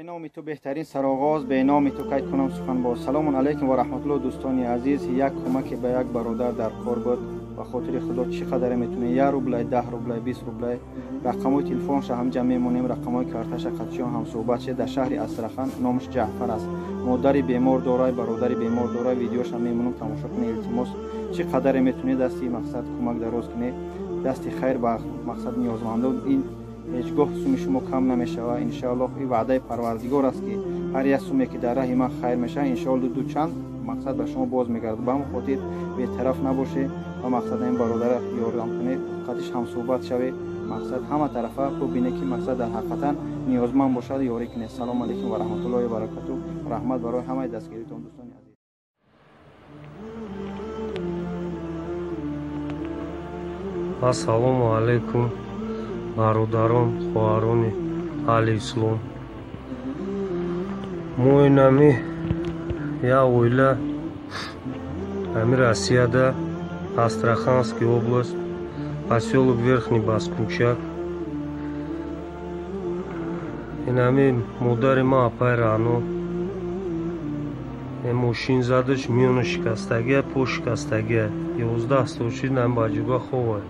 نام تو بهترین سرآغاز به نام تو قید کنم سخن با سلام علیکم و رحمت الله. دوستان عزیز، یک کمک به یک برادر در کار بود و خاطر خدا چقدر میتونه 1 روبل 10 روبل 20 روبل رقمای تلفنش هم جمع میمونیم، رقمای کارتش قطعیان هم صحبت شه. در شهر استرخان، نامش جعفر است. مادری بیمار دارای، برادری بیمار دارای، ویدیوش هم میمونم تماشا کنید. التماس چقدر میتونه دستی مقصد کمک دراز کنه، دستی خیر به مقصد نیازمندان. این هیچگاه سوم شما کم نمیشه و انشاءالله این وعده پروردگار است که هر یک سومی که در راه ما خیر میشه انشاءالله دو چند مقصد به شما باز میگرده. به همون خاطر بی‌طرف نباشه و مقصد این برادر یاردم کنه، قدش هم صحبت شوه، مقصد همه طرفه ببینه که مقصد در حقیقتا نیازمند باشه، یاری کنه. سلام علیکم و رحمت الله و برکاته. رحمت برای همه دستگیریتون دوستان عزیز. Ассалому алейкум, бародарон, хоҳарони аҳли ислом. Мои нами я оила ами Россияда, Астраханская область, поселок Верхний Баскунчак. Инами модари ма апай рано мошин задаш, миёна шикастагия, по шикастагия 11 сошид нам баҷуба ховай.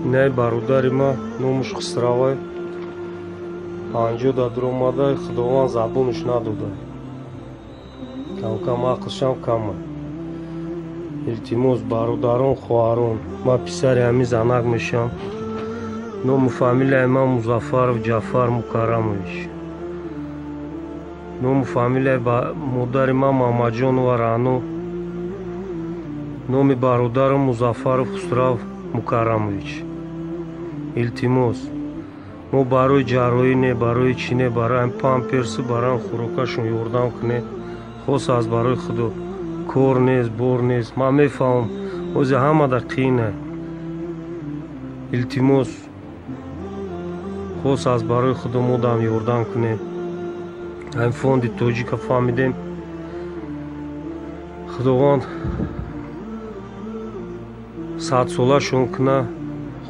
Инай бародари ма номуш Хисравай 50 дадромадай, худованд забонаш надодай. Кам ақлшам кама. Илтимос бародарон, хоҳарон, ма писари ҳами занак мешам. Ному фамилияи ма Музаффаров Ҷаъфар Мукаррамович. Ному фамилияи модари ма Маҳмадҷонова Раъно. Номи бародарам Музаффаров Хусрав Мукаррамович. Илтимос мо барои ҷарроҳӣ не, барои чӣ не, барои памперсу, барои хӯрокашон ёрдам кунед. хос аз барои худо. кор нест, бор нест. Ман мефаҳмам ҳозир ҳама дар қиине. илтимос хос аз барои худо модам ёрдам кунед. ҳамин фонди тоҷика фаҳмидем, худованд садсолашон куна,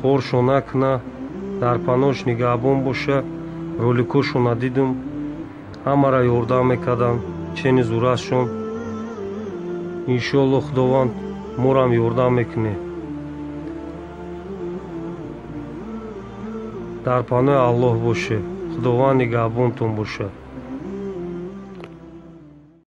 хоршон накуна, дар паноҳш нигаҳбон боша. роликошона дидум, ҳамаро ёрдам мекардам, чени зурастшон. иншоалло худованд морам ёрдам мекуне. дар паноҳи аллоҳ боше. худованд нигаҳбонтон боша.